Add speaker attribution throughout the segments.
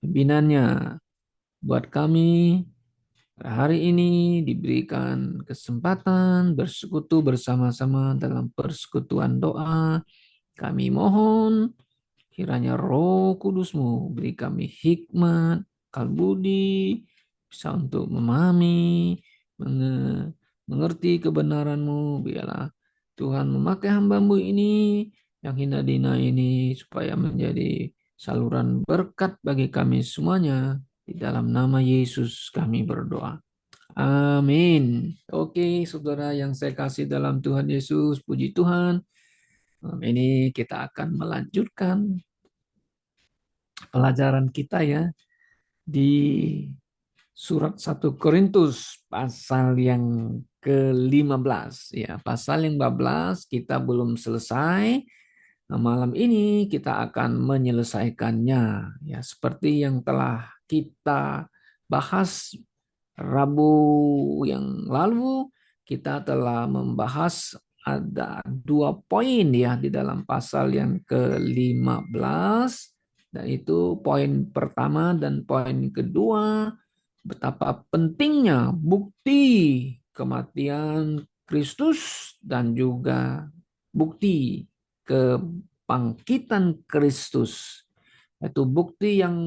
Speaker 1: pimpinannya. Buat kami hari ini diberikan kesempatan bersekutu bersama-sama dalam persekutuan doa. Kami mohon kiranya Roh Kudus-Mu beri kami hikmat, akal budi, bisa untuk memahami, mengerti kebenaran-Mu. Biarlah Tuhan memakai hamba-Mu ini yang hina dina ini supaya menjadi saluran berkat bagi kami semuanya. Di dalam nama Yesus kami berdoa. Amin. Oke, saudara yang saya kasih dalam Tuhan Yesus, puji Tuhan. Malam ini kita akan melanjutkan pelajaran kita ya di surat 1 Korintus pasal yang ke-15 ya. Pasal yang 15 kita belum selesai. Nah, malam ini kita akan menyelesaikannya ya seperti yang telah kita bahas Rabu yang lalu. Kita telah membahas ada 2 poin ya di dalam pasal yang ke-15, dan itu poin pertama dan poin kedua, betapa pentingnya bukti kematian Kristus dan juga bukti kebangkitan Kristus. Itu bukti yang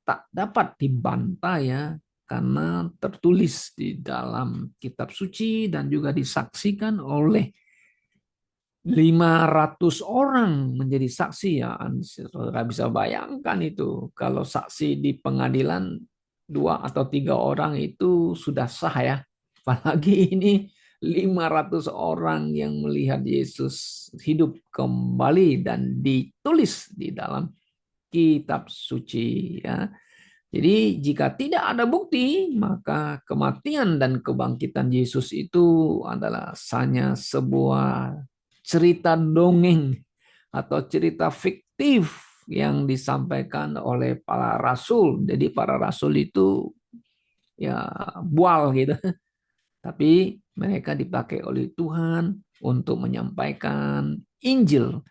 Speaker 1: tak dapat dibantah ya, karena tertulis di dalam kitab suci dan juga disaksikan oleh 500 orang menjadi saksi ya. Saudara bisa bayangkan itu kalau saksi di pengadilan 2 atau 3 orang itu sudah sah ya. Apalagi ini 500 orang yang melihat Yesus hidup kembali dan ditulis di dalam kitab suci ya. Jadi jika tidak ada bukti, maka kematian dan kebangkitan Yesus itu adalah hanya sebuah cerita dongeng atau cerita fiktif yang disampaikan oleh para rasul. Jadi para rasul itu ya bual gitu. Tapi mereka dipakai oleh Tuhan untuk menyampaikan Injil,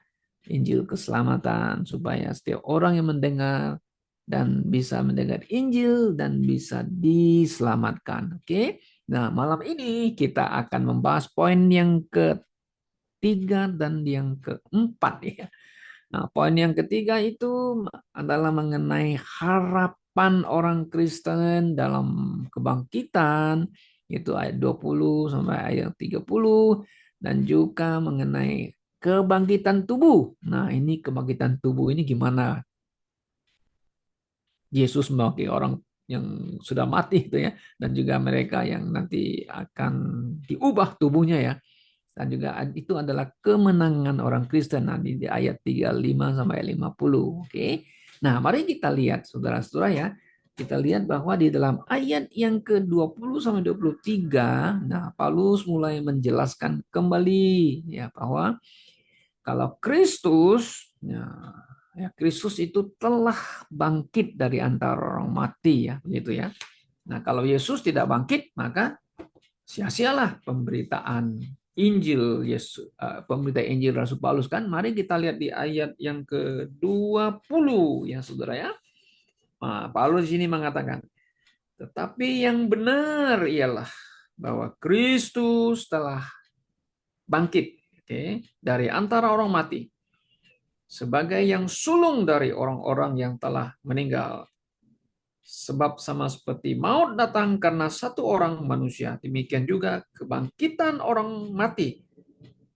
Speaker 1: Injil keselamatan supaya setiap orang yang mendengar dan bisa mendengar Injil dan bisa diselamatkan. Oke. Nah, malam ini kita akan membahas poin yang ketiga dan yang keempat ya. Nah, poin yang ketiga itu adalah mengenai harapan orang Kristen dalam kebangkitan, itu ayat 20 sampai ayat 30, dan juga mengenai kebangkitan tubuh. Nah, ini kebangkitan tubuh ini gimana? Yesus mewakili orang yang sudah mati itu ya, dan juga mereka yang nanti akan diubah tubuhnya ya. Dan juga itu adalah kemenangan orang Kristen nanti di ayat 35 sampai 50. Oke. Nah, mari kita lihat saudara-saudara ya. Kita lihat bahwa di dalam ayat yang ke-20 sampai 23, nah Paulus mulai menjelaskan kembali ya bahwa kalau Kristus ya, ya Kristus itu telah bangkit dari antara orang mati ya, begitu ya. Nah, kalau Yesus tidak bangkit, maka sia-sialah pemberitaan Injil Yesus, pemberitaan Injil Rasul Paulus kan. Mari kita lihat di ayat yang ke-20 ya Saudara ya. Nah, Paulus di sini mengatakan, tetapi yang benar ialah bahwa Kristus telah bangkit, dari antara orang mati sebagai yang sulung dari orang-orang yang telah meninggal. Sebab sama seperti maut datang karena satu orang manusia, demikian juga kebangkitan orang mati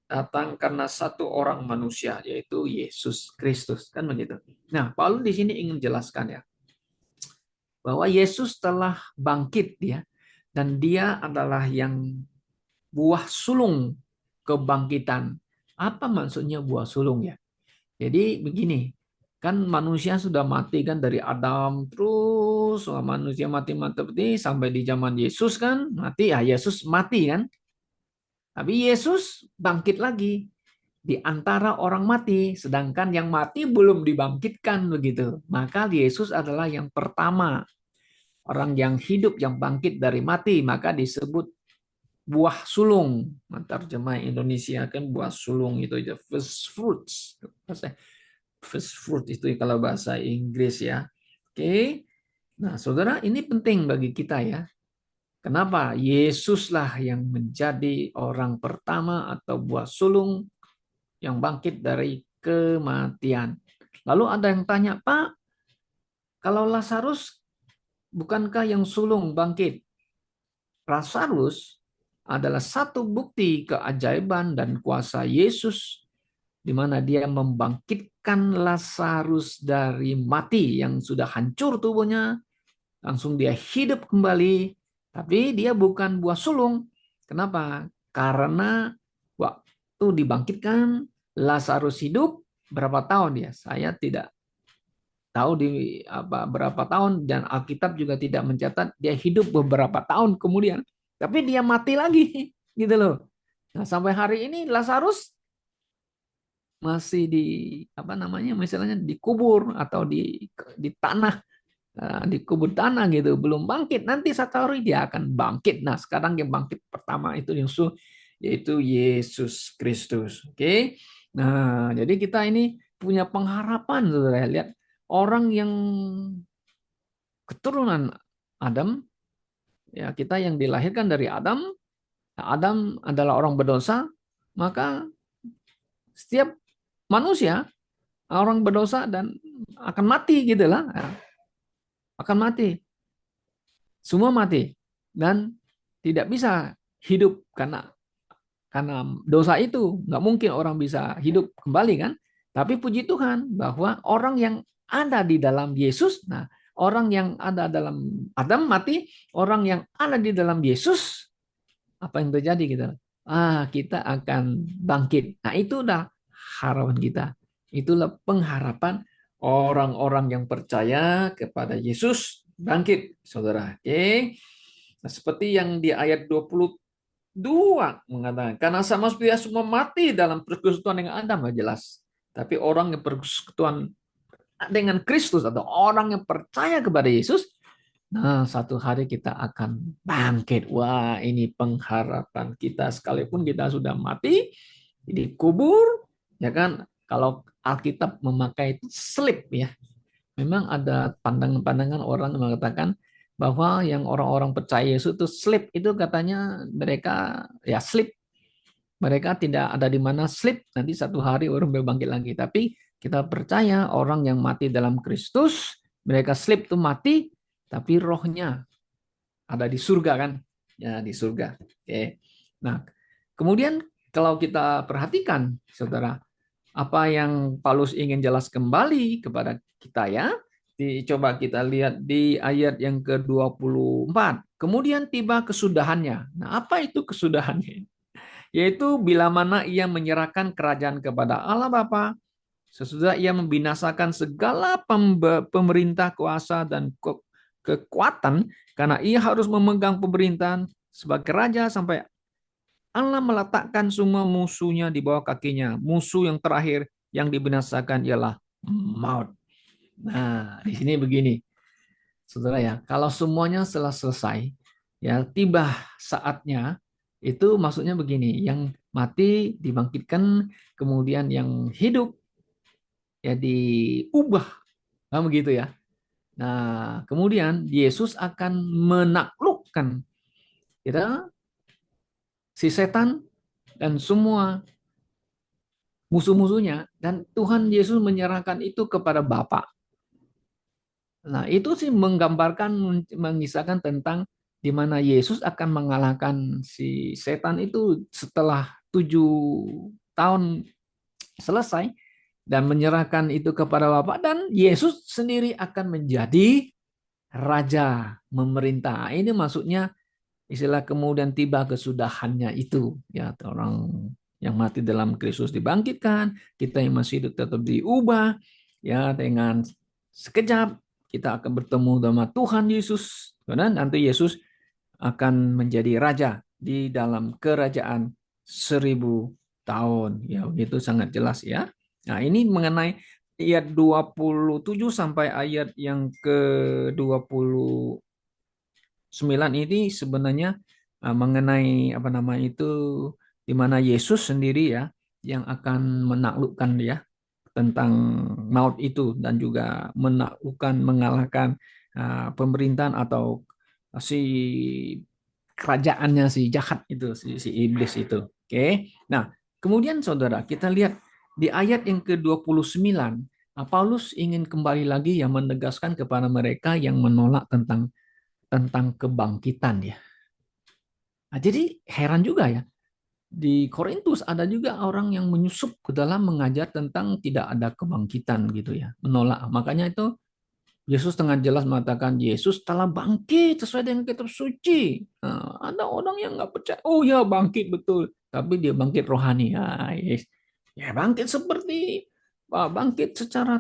Speaker 1: datang karena satu orang manusia, yaitu Yesus Kristus. Kan begitu. Nah, Paulus di sini ingin jelaskan ya, bahwa Yesus telah bangkit ya, dan dia adalah yang buah sulung kebangkitan. Apa maksudnya buah sulung ya? Jadi begini, kan manusia sudah mati kan dari Adam terus manusia mati sampai di zaman Yesus kan mati ya, Yesus mati kan, tapi Yesus bangkit lagi di antara orang mati, sedangkan yang mati belum dibangkitkan begitu. Maka Yesus adalah yang pertama, orang yang hidup yang bangkit dari mati, maka disebut buah sulung. Terjemah Indonesia kan buah sulung itu aja, first fruits. First fruit itu kalau bahasa Inggris ya. Oke. Nah, saudara, ini penting bagi kita ya. Kenapa? Yesuslah yang menjadi orang pertama atau buah sulung yang bangkit dari kematian. Lalu ada yang tanya, Pak, kalau Lazarus bukankah yang sulung bangkit? Lazarus adalah satu bukti keajaiban dan kuasa Yesus di mana dia membangkitkan Lazarus dari mati yang sudah hancur tubuhnya, langsung dia hidup kembali, tapi dia bukan buah sulung. Kenapa? Karena waktu dibangkitkan, Lazarus hidup berapa tahun ya? Saya tidak tahu di berapa tahun, dan Alkitab juga tidak mencatat dia hidup beberapa tahun kemudian. Tapi dia mati lagi, gitu loh. Nah, sampai hari ini Lazarus masih misalnya dikubur atau di tanah, dikubur tanah gitu, belum bangkit. Nanti satu hari dia akan bangkit. Nah, sekarang yang bangkit pertama itu yaitu Yesus Kristus. Oke. Nah, jadi kita ini punya pengharapan, saudara. Lihat orang yang keturunan Adam, ya, kita yang dilahirkan dari Adam. Adam adalah orang berdosa, maka setiap manusia orang berdosa dan akan mati gitu lah, akan mati, semua mati dan tidak bisa hidup karena dosa itu. Nggak mungkin orang bisa hidup kembali kan. Tapi puji Tuhan bahwa orang yang ada di dalam Yesus, nah, orang yang ada dalam Adam mati, orang yang ada di dalam Yesus, apa yang terjadi gitu? Kita akan bangkit. Nah, itu udah harapan kita. Itulah pengharapan orang-orang yang percaya kepada Yesus bangkit, saudara. Oke. Nah, seperti yang di ayat 22 mengatakan, karena sama seperti semua mati dalam persekutuan dengan Adam, nggak jelas. Tapi orang yang persekutuan dengan Kristus atau orang yang percaya kepada Yesus, nah, satu hari kita akan bangkit. Wah, ini pengharapan kita sekalipun kita sudah mati, dikubur, ya kan? Kalau Alkitab memakai slip ya, memang ada pandangan-pandangan orang yang mengatakan bahwa yang orang-orang percaya Yesus itu slip, itu katanya mereka ya slip, mereka tidak ada di mana slip, nanti satu hari orang bangkit lagi. Tapi kita percaya orang yang mati dalam Kristus, mereka slip itu mati, tapi rohnya ada di surga kan? Ya, di surga. Oke. Nah, kemudian kalau kita perhatikan, saudara, apa yang Paulus ingin jelas kembali kepada kita ya, coba kita lihat di ayat yang ke-24. Kemudian tiba kesudahannya. Nah, apa itu kesudahannya? Yaitu bila mana ia menyerahkan kerajaan kepada Allah Bapa, sesudah ia membinasakan segala pemerintah, kuasa, dan kekuatan, karena ia harus memegang pemerintahan sebagai raja sampai Allah meletakkan semua musuhnya di bawah kakinya. Musuh yang terakhir yang dibinasakan ialah maut. Nah, di sini begini, saudara ya, kalau semuanya telah selesai, ya tiba saatnya, itu maksudnya begini, yang mati dibangkitkan, kemudian yang hidup ya diubah, nah, begitu ya. Nah, kemudian Yesus akan menaklukkan kita, si setan dan semua musuh-musuhnya, dan Tuhan Yesus menyerahkan itu kepada Bapa. Nah, itu sih menggambarkan, mengisahkan tentang di mana Yesus akan mengalahkan si setan itu setelah 7 tahun selesai dan menyerahkan itu kepada Bapa, dan Yesus sendiri akan menjadi raja, memerintah. Ini maksudnya istilah kemudian tiba kesudahannya itu ya, orang yang mati dalam Kristus dibangkitkan, kita yang masih hidup tetap diubah ya, dengan sekejap kita akan bertemu sama Tuhan Yesus, dan nanti Yesus akan menjadi raja di dalam kerajaan 1000 tahun ya, begitu sangat jelas ya. Nah, ini mengenai ayat 27 sampai ayat yang ke-29 ini sebenarnya mengenai apa namanya itu, di mana Yesus sendiri ya yang akan menaklukkan dia tentang maut itu dan juga menaklukkan, mengalahkan pemerintahan atau si kerajaannya si jahat itu, si iblis itu. Oke. Nah, kemudian saudara, kita lihat di ayat yang ke-29, Paulus ingin kembali lagi yang menegaskan kepada mereka yang menolak tentang kebangkitan ya. Nah, jadi heran juga ya. Di Korintus ada juga orang yang menyusup ke dalam mengajar tentang tidak ada kebangkitan gitu ya, menolak. Makanya itu Yesus dengan jelas mengatakan Yesus telah bangkit sesuai dengan kitab suci. Nah, ada orang yang nggak percaya, oh ya bangkit betul, tapi dia bangkit rohani. Ya, yes. Ya bangkit seperti bangkit secara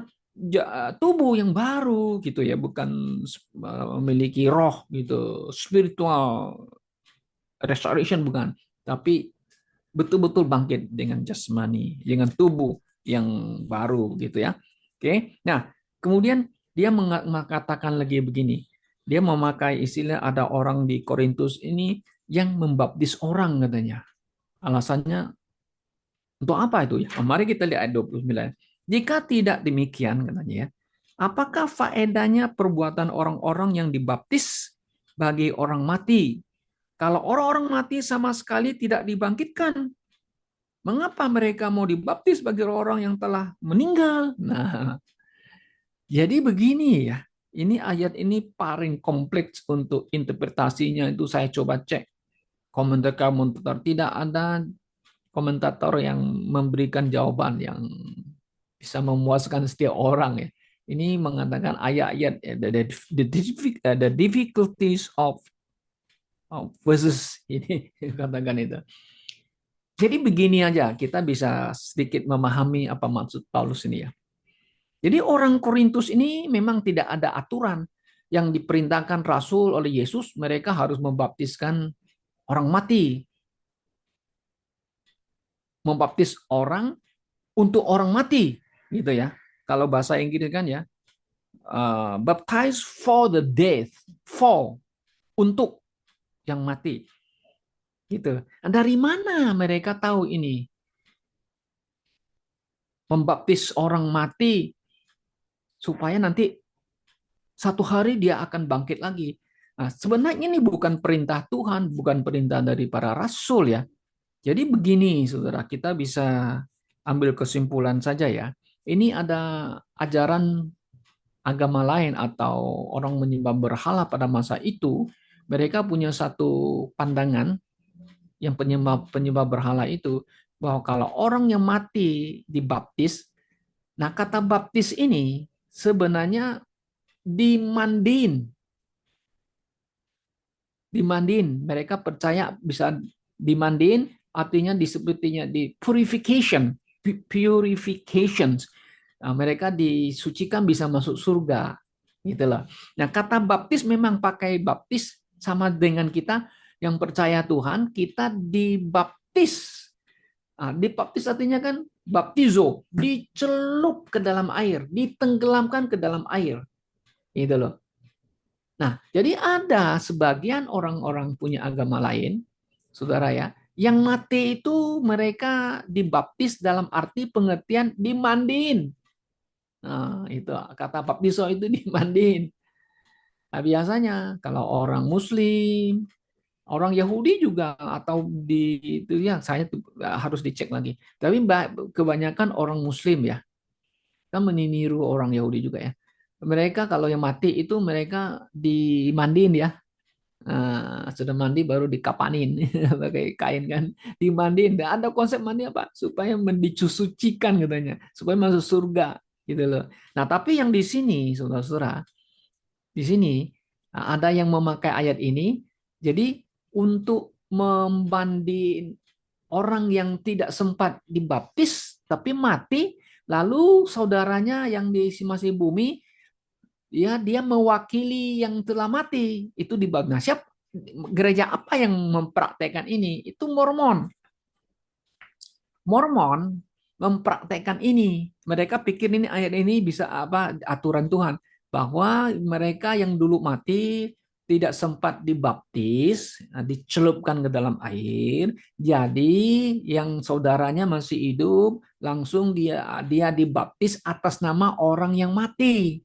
Speaker 1: tubuh yang baru gitu ya, bukan memiliki roh gitu, spiritual restoration bukan, tapi betul-betul bangkit dengan jasmani, dengan tubuh yang baru gitu ya. Oke. Nah, kemudian dia mengatakan lagi begini. Dia memakai istilah ada orang di Korintus ini yang membaptis orang katanya. Alasannya untuk apa itu ya? Mari kita lihat ayat 29. Jika tidak demikian katanya ya, apakah faedahnya perbuatan orang-orang yang dibaptis bagi orang mati? Kalau orang-orang mati sama sekali tidak dibangkitkan, mengapa mereka mau dibaptis bagi orang yang telah meninggal? Nah, jadi begini ya. Ini ayat ini paling kompleks untuk interpretasinya itu saya coba cek. Komentar-komentar tidak ada komentator yang memberikan jawaban yang bisa memuaskan setiap orang ya. Ini mengatakan ayat-ayat the difficulties of verses ini katakan itu. Jadi begini aja, kita bisa sedikit memahami apa maksud Paulus ini ya. Jadi orang Korintus ini memang tidak ada aturan yang diperintahkan Rasul oleh Yesus, mereka harus membaptiskan orang mati. Membaptis orang untuk orang mati, gitu ya. Kalau bahasa Inggris kan ya, baptize for the death, for, untuk yang mati. Gitu. Dari mana mereka tahu ini? Membaptis orang mati supaya nanti satu hari dia akan bangkit lagi. Nah, sebenarnya ini bukan perintah Tuhan, bukan perintah dari para rasul ya. Jadi begini, saudara, kita bisa ambil kesimpulan saja ya. Ini ada ajaran agama lain atau orang menyembah berhala pada masa itu. Mereka punya satu pandangan yang penyembah berhala itu bahwa kalau orang yang mati dibaptis, nah kata baptis ini sebenarnya dimandiin. Dimandiin. Mereka percaya bisa dimandiin, artinya disebutinya di purification. Purifications. Nah, mereka disucikan bisa masuk surga. Gitu loh. Nah, kata baptis memang pakai baptis sama dengan kita yang percaya Tuhan, kita dibaptis. Nah, dibaptis artinya kan baptizo, dicelup ke dalam air, ditenggelamkan ke dalam air. Gitu loh. Nah, jadi ada sebagian orang-orang punya agama lain, saudara ya, yang mati itu mereka dibaptis dalam arti pengertian dimandiin. Nah, itu kata baptiso itu dimandiin. Nah, biasanya kalau orang Muslim, orang Yahudi juga atau di itu ya saya harus dicek lagi. Tapi kebanyakan orang Muslim ya, kita meniru orang Yahudi juga ya. Mereka kalau yang mati itu mereka dimandiin ya. Nah, sudah mandi baru dikapanin pakai kain kan, dimandiin. Dan ada konsep mandi apa? Supaya dicucikan katanya, supaya masuk surga gitu loh. Nah, tapi yang di sini saudara-saudara, di sini ada yang memakai ayat ini, jadi untuk membanding orang yang tidak sempat dibaptis tapi mati, lalu saudaranya yang di masih bumi ya dia mewakili yang telah mati itu di bab. Nah, siap gereja apa yang mempraktekkan ini? Itu Mormon. Mormon mempraktekkan ini. Mereka pikir ini ayat ini bisa apa aturan Tuhan bahwa mereka yang dulu mati tidak sempat dibaptis, dicelupkan ke dalam air. Jadi yang saudaranya masih hidup, langsung dia dibaptis atas nama orang yang mati.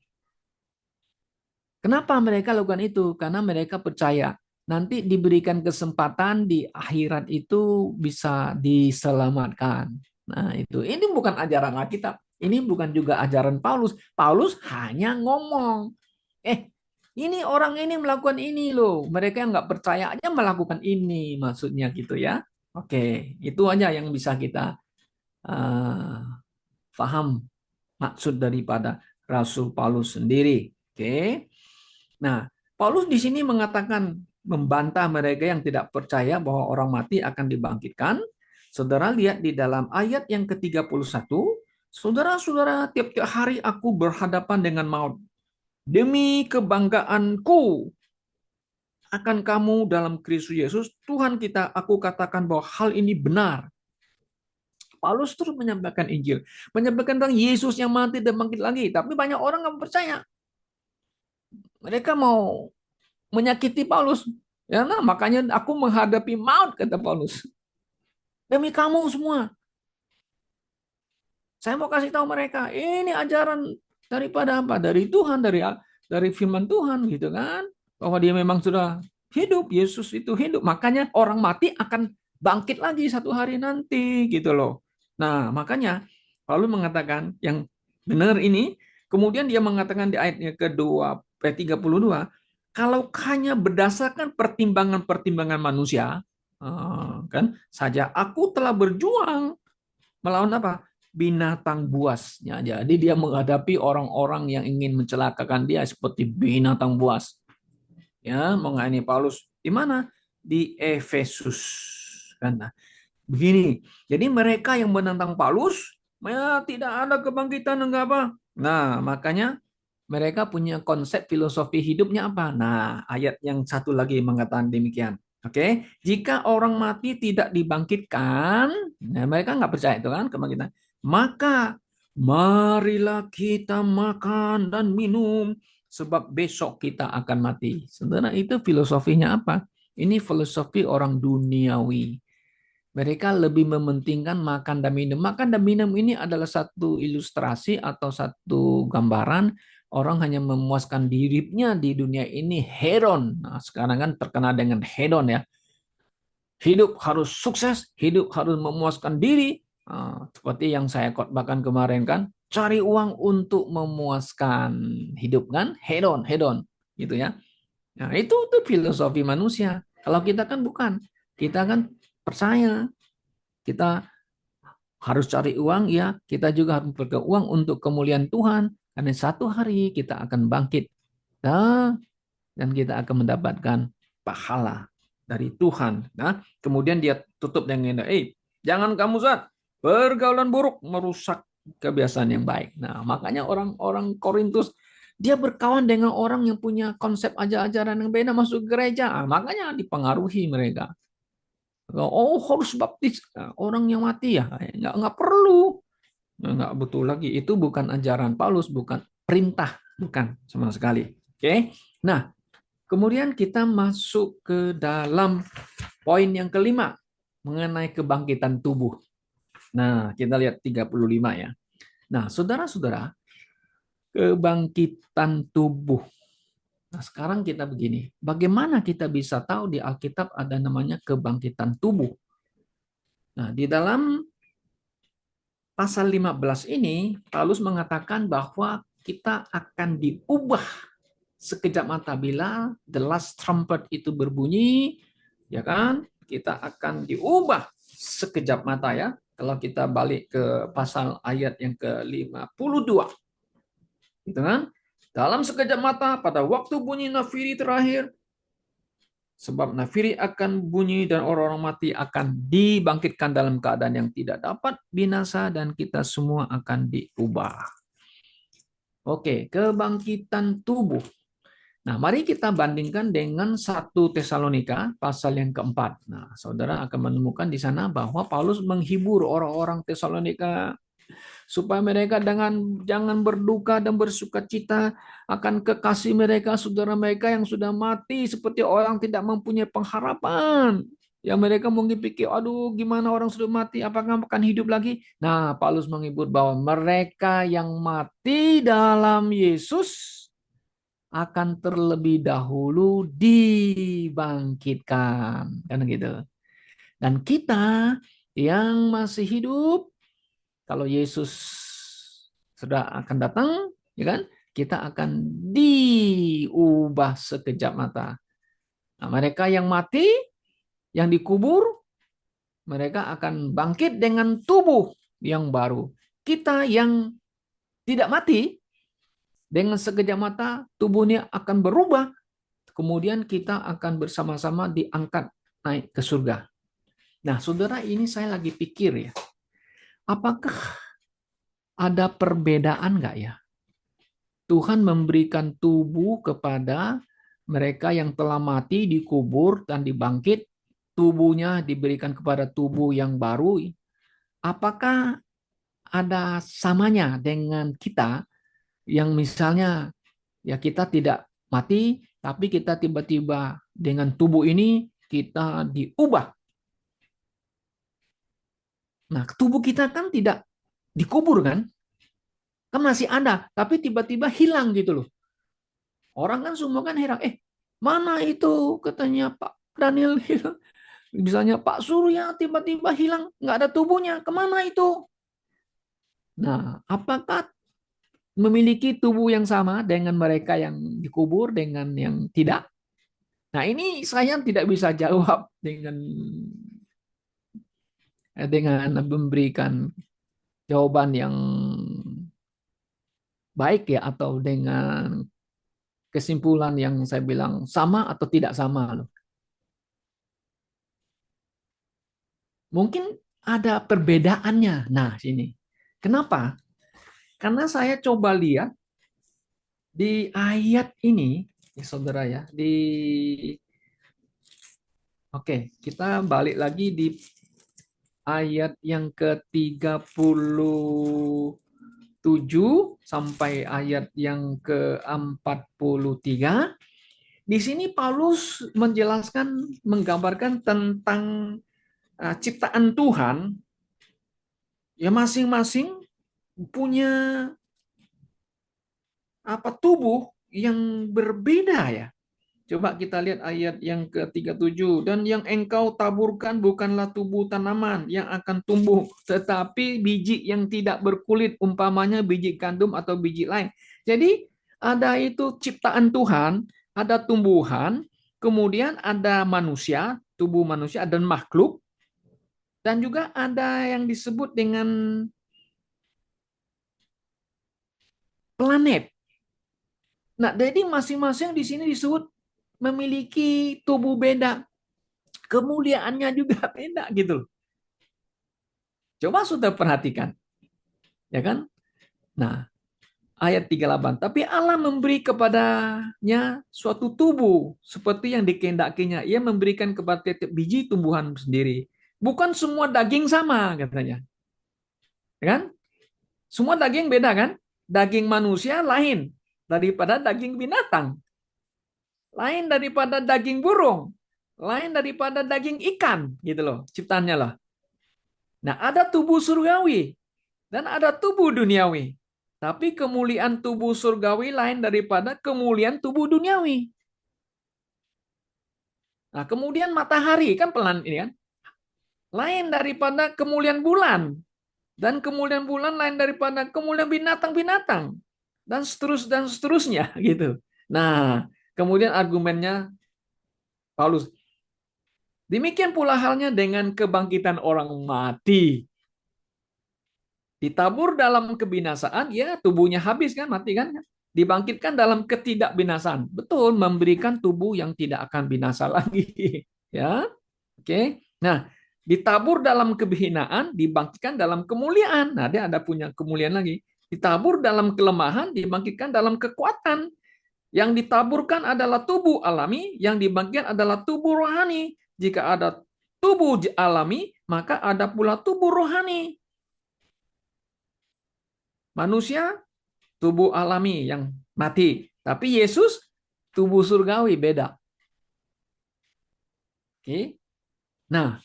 Speaker 1: Kenapa mereka lakukan itu? Karena mereka percaya nanti diberikan kesempatan di akhirat itu bisa diselamatkan. Nah, itu. Ini bukan ajaran Alkitab. Ini bukan juga ajaran Paulus. Paulus hanya ngomong. Ini orang ini melakukan ini loh. Mereka yang nggak percaya aja melakukan ini. Maksudnya gitu ya. Oke, itu aja yang bisa kita uh, paham maksud daripada Rasul Paulus sendiri. Oke. Nah, Paulus di sini mengatakan membantah mereka yang tidak percaya bahwa orang mati akan dibangkitkan. Saudara lihat di dalam ayat yang ke-31, saudara-saudara, tiap-tiap hari aku berhadapan dengan maut. Demi kebanggaanku akan kamu dalam Kristus Yesus, Tuhan kita, aku katakan bahwa hal ini benar. Paulus terus menyampaikan Injil, menyampaikan tentang Yesus yang mati dan bangkit lagi. Tapi banyak orang nggak percaya. Mereka mau menyakiti Paulus. Ya, nah, makanya aku menghadapi maut, kata Paulus. Demi kamu semua. Saya mau kasih tahu mereka, ini ajaran daripada apa? Dari Tuhan, dari firman Tuhan gitu kan. Bahwa dia memang sudah hidup, Yesus itu hidup. Makanya orang mati akan bangkit lagi satu hari nanti gitu loh. Nah, makanya Paulus mengatakan yang benar ini, kemudian dia mengatakan di ayatnya kedua, ayat 32, kalau hanya berdasarkan pertimbangan-pertimbangan manusia, kan saja aku telah berjuang melawan apa? Binatang buasnya. Jadi dia menghadapi orang-orang yang ingin mencelakakan dia seperti binatang buas. Ya, mengenai Paulus di mana? Di Efesus. Kan? Nah, begini. Jadi mereka yang menentang Paulus, ya, tidak ada kebangkitan enggak apa. Nah, makanya mereka punya konsep filosofi hidupnya apa? Nah, ayat yang satu lagi mengatakan demikian. Oke, jika orang mati tidak dibangkitkan, nah mereka nggak percaya itu kan kebangkitan. Maka marilah kita makan dan minum, sebab besok kita akan mati. Sebenarnya itu filosofinya apa? Ini filosofi orang duniawi. Mereka lebih mementingkan makan dan minum. Makan dan minum ini adalah satu ilustrasi atau satu gambaran orang hanya memuaskan dirinya di dunia ini hedon. Nah, sekarang kan terkenal dengan hedon ya. Hidup harus sukses, hidup harus memuaskan diri. Nah, seperti yang saya khotbahkan kemarin kan, cari uang untuk memuaskan hidup kan, hedon, hedon gitu ya. Nah, itu filosofi manusia. Kalau kita kan bukan. Kita kan percaya kita harus cari uang, ya kita juga harus berke uang untuk kemuliaan Tuhan. Karena satu hari kita akan bangkit. Nah, dan kita akan mendapatkan pahala dari Tuhan. Nah, kemudian dia tutup dengan, jangan kamu Zat, pergaulan buruk merusak kebiasaan yang baik. Nah, makanya orang-orang Korintus dia berkawan dengan orang yang punya konsep ajaran yang beda masuk gereja. Nah, makanya dipengaruhi mereka. Oh, harus baptis orang yang mati ya? Nggak perlu. Nggak betul lagi. Itu bukan ajaran Paulus, bukan perintah, bukan sama sekali. Oke. Nah, kemudian kita masuk ke dalam poin yang kelima mengenai kebangkitan tubuh. Nah, kita lihat 35 ya. Nah, saudara-saudara, kebangkitan tubuh. Nah, sekarang kita begini, bagaimana kita bisa tahu di Alkitab ada namanya kebangkitan tubuh? Nah, di dalam pasal 15 ini, Paulus mengatakan bahwa kita akan diubah sekejap mata bila the last trumpet itu berbunyi, ya kan? Kita akan diubah sekejap mata ya. Kalau kita balik ke pasal ayat yang ke-52. Gitu kan? Dalam sekejap mata pada waktu bunyi nafiri terakhir, sebab nafiri akan bunyi dan orang-orang mati akan dibangkitkan dalam keadaan yang tidak dapat binasa dan kita semua akan diubah. Oke, kebangkitan tubuh. Nah, mari kita bandingkan dengan 1 Tesalonika pasal yang keempat. Nah, saudara akan menemukan di sana bahwa Paulus menghibur orang-orang Tesalonika supaya mereka jangan berduka dan bersukacita akan kekasih mereka, saudara mereka yang sudah mati seperti orang tidak mempunyai pengharapan. Yang mereka mungkin pikir, aduh gimana orang sudah mati, apakah akan hidup lagi? Nah, Paulus menghibur bahwa mereka yang mati dalam Yesus akan terlebih dahulu dibangkitkan. Kan gitu. Dan kita yang masih hidup, kalau Yesus sudah akan datang, ya kan? Kita akan diubah sekejap mata. Nah, mereka yang mati, yang dikubur, mereka akan bangkit dengan tubuh yang baru. Kita yang tidak mati, dengan sekejap mata tubuhnya akan berubah. Kemudian kita akan bersama-sama diangkat naik ke surga. Nah, saudara, ini saya lagi pikir ya, apakah ada perbedaan nggak ya? Tuhan memberikan tubuh kepada mereka yang telah mati, dikubur, dan dibangkit. Tubuhnya diberikan kepada tubuh yang baru. Apakah ada samanya dengan kita yang misalnya ya kita tidak mati, tapi kita tiba-tiba dengan tubuh ini kita diubah. Nah, tubuh kita kan tidak dikubur kan masih ada, tapi tiba-tiba hilang gitu loh. Orang kan semua kan heran, mana itu katanya Pak Daniel hilang. Misalnya Pak Surya tiba-tiba hilang, nggak ada tubuhnya, kemana itu? Nah, apakah memiliki tubuh yang sama dengan mereka yang dikubur dengan yang tidak? Nah, ini saya tidak bisa jawab dengan memberikan jawaban yang baik ya atau dengan kesimpulan yang saya bilang sama atau tidak sama loh. Mungkin ada perbedaannya. Nah, sini. Kenapa? Karena saya coba lihat di ayat ini, ya saudara ya, oke, kita balik lagi di ayat yang ke-37 sampai ayat yang ke-43. Di sini Paulus menjelaskan, menggambarkan tentang ciptaan Tuhan, ya masing-masing punya tubuh yang berbeda ya. Coba kita lihat ayat yang ke-37. Dan yang engkau taburkan bukanlah tubuh tanaman yang akan tumbuh, tetapi biji yang tidak berkulit, umpamanya biji gandum atau biji lain. Jadi ada itu ciptaan Tuhan, ada tumbuhan, kemudian ada manusia, tubuh manusia, dan makhluk, dan juga ada yang disebut dengan planet. Nah, jadi masing-masing di sini disebut memiliki tubuh beda, kemuliaannya juga beda gitu. Coba sudah perhatikan, ya kan? Nah, ayat 38. Tapi Allah memberi kepadanya suatu tubuh seperti yang dikehendakinya. Ia memberikan kepada tiap biji tumbuhan sendiri. Bukan semua daging sama katanya. Ya kan? Semua daging beda kan? Daging manusia lain daripada daging binatang. Lain daripada daging burung. Lain daripada daging ikan gitu loh, ciptaannya lah. Nah, ada tubuh surgawi dan ada tubuh duniawi. Tapi kemuliaan tubuh surgawi lain daripada kemuliaan tubuh duniawi. Nah, kemudian matahari kan pelan ini kan, lain daripada kemuliaan bulan, dan kemuliaan bulan lain daripada kemuliaan binatang-binatang, dan seterusnya gitu. Nah, kemudian argumennya Paulus, demikian pula halnya dengan kebangkitan orang mati. Ditabur dalam kebinasaan, ya tubuhnya habis kan, mati kan? Dibangkitkan dalam ketidakbinasaan. Betul, memberikan tubuh yang tidak akan binasa lagi. Ya, oke. Nah, ditabur dalam kehinaan, dibangkitkan dalam kemuliaan. Nah, dia ada punya kemuliaan lagi. Ditabur dalam kelemahan, dibangkitkan dalam kekuatan. Yang ditaburkan adalah tubuh alami, yang dibangkitkan adalah tubuh rohani. Jika ada tubuh alami, maka ada pula tubuh rohani. Manusia tubuh alami yang mati, tapi Yesus tubuh surgawi beda. Oke. Nah,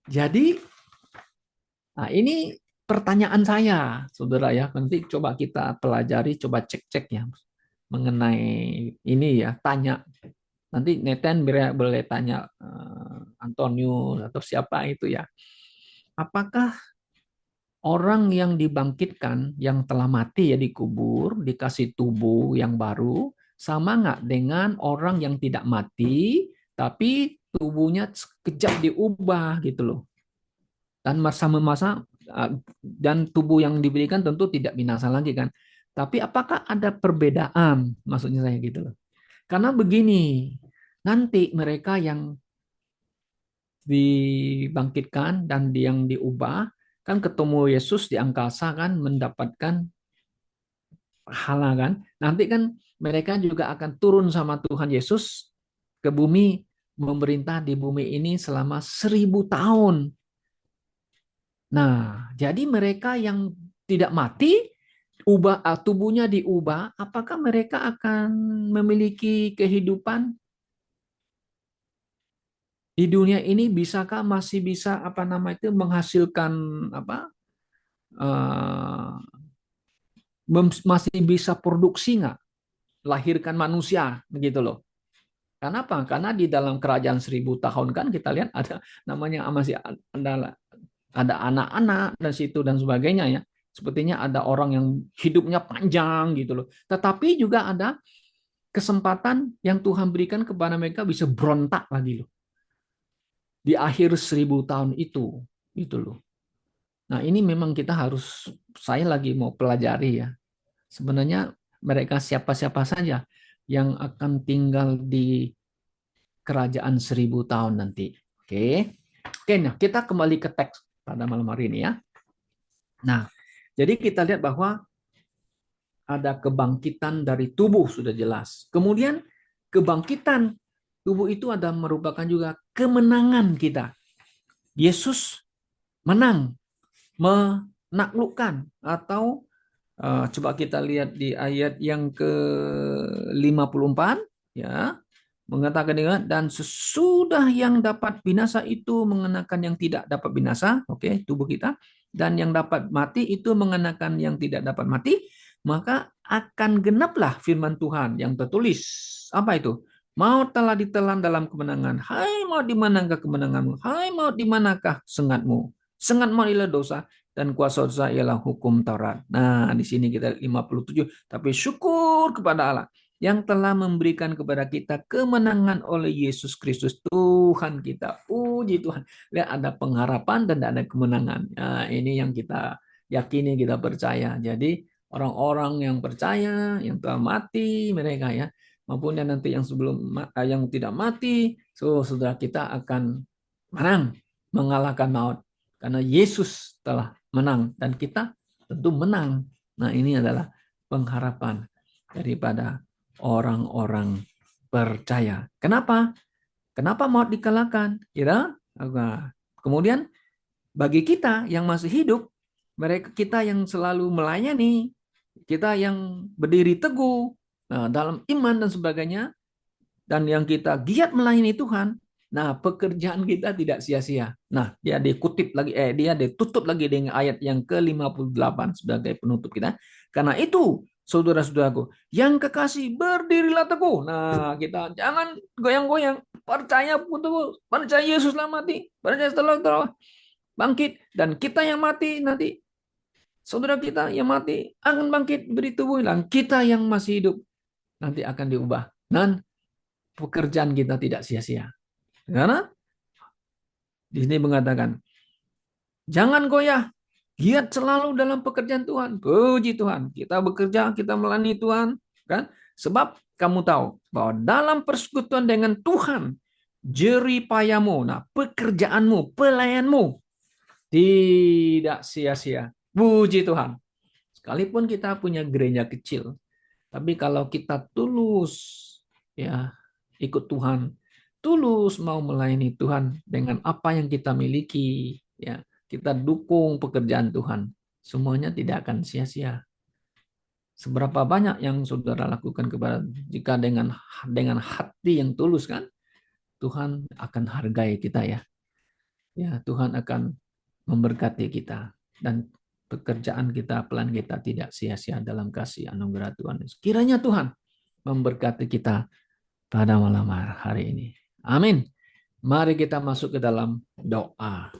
Speaker 1: jadi ini pertanyaan saya, saudara ya. Nanti coba kita pelajari, coba cek-cek ya mengenai ini ya. Tanya nanti Nathan boleh tanya Antonius atau siapa itu ya. Apakah orang yang dibangkitkan, yang telah mati ya dikubur, dikasih tubuh yang baru, sama nggak dengan orang yang tidak mati, tapi tubuhnya sekejap diubah gitu loh. Dan masa-masa dan tubuh yang diberikan tentu tidak binasa lagi kan. Tapi apakah ada perbedaan? Maksudnya saya gitu loh. Karena begini, nanti mereka yang dibangkitkan dan yang diubah kan ketemu Yesus di angkasa kan mendapatkan pahala kan. Nanti kan mereka juga akan turun sama Tuhan Yesus ke bumi memerintah di bumi ini selama 1.000 tahun. Nah, jadi mereka yang tidak mati, tubuhnya diubah, apakah mereka akan memiliki kehidupan di dunia ini? Bisakah masih bisa apa nama itu menghasilkan apa? eh, Masih bisa produksi nggak? Lahirkan manusia begitu loh. Kenapa? Karena di dalam kerajaan 1.000 tahun kan kita lihat ada namanya masih ada anak-anak dan situ dan sebagainya ya. Sepertinya ada orang yang hidupnya panjang gitu loh. Tetapi juga ada kesempatan yang Tuhan berikan kepada mereka bisa berontak lagi loh. Di akhir 1.000 tahun itu gitu loh. Nah ini memang kita harus, saya lagi mau pelajari ya. Sebenarnya mereka siapa-siapa saja yang akan tinggal di kerajaan 1.000 tahun nanti. Oke. Oke, nah kita kembali ke teks pada malam hari ini ya. Nah, jadi kita lihat bahwa ada kebangkitan dari tubuh sudah jelas. Kemudian kebangkitan tubuh itu ada merupakan juga kemenangan kita. Yesus menang, menaklukkan atau coba kita lihat di ayat yang ke-54 ya, mengatakan dengan dan sesudah yang dapat binasa itu mengenakan yang tidak dapat binasa, oke, tubuh kita, dan yang dapat mati itu mengenakan yang tidak dapat mati, maka akan genaplah firman Tuhan yang tertulis. Apa itu? Maut telah ditelan dalam kemenangan. Hai maut, di manakah kemenanganmu? Hai maut, di manakah sengatmu? Sengat maut ialah dosa dan kuasa dosa ialah hukum Taurat. Nah, di sini kita 57. Tapi syukur kepada Allah yang telah memberikan kepada kita kemenangan oleh Yesus Kristus Tuhan kita. Puji Tuhan. Lihat ada pengharapan dan ada kemenangan. Nah, ini yang kita yakini, kita percaya. Jadi orang-orang yang percaya, yang telah mati mereka ya, maupun yang nanti yang yang tidak mati, sudah kita akan menang, mengalahkan maut karena Yesus telah menang dan kita tentu menang. Nah, ini adalah pengharapan daripada orang-orang percaya. Kenapa? Kenapa maut dikalahkan? Ya, kemudian bagi kita yang masih hidup, mereka kita yang selalu melayani, kita yang berdiri teguh dalam iman dan sebagainya, dan yang kita giat melayani Tuhan, nah pekerjaan kita tidak sia-sia. Nah, dia ditutup lagi dengan ayat yang ke-58 sebagai penutup kita. Karena itu, saudara-saudaraku, yang kekasih berdirilah teguh. Nah, kita jangan goyang-goyang, percaya teguh, percaya Yesus telah mati, percaya setelah bangkit, dan kita yang mati nanti, saudara kita yang mati akan bangkit beri tubuh, dan kita yang masih hidup nanti akan diubah. Dan pekerjaan kita tidak sia-sia. Karena di sini mengatakan, jangan goyah, giat selalu dalam pekerjaan Tuhan. Puji Tuhan, kita bekerja, kita melayani Tuhan, kan? Sebab kamu tahu bahwa dalam persekutuan dengan Tuhan, jerih payahmu, nah pekerjaanmu, pelayanmu tidak sia-sia. Puji Tuhan. Sekalipun kita punya gereja kecil, tapi kalau kita tulus ya ikut Tuhan, tulus mau melayani Tuhan dengan apa yang kita miliki, ya kita dukung pekerjaan Tuhan, semuanya tidak akan sia-sia. Seberapa banyak yang saudara lakukan kepada, jika dengan hati yang tulus kan, Tuhan akan hargai kita ya. ya Tuhan akan memberkati kita dan pekerjaan kita, plan kita tidak sia-sia dalam kasih anugerah Tuhan. Kiranya Tuhan memberkati kita pada malam hari ini. Amin. Mari kita masuk ke dalam doa.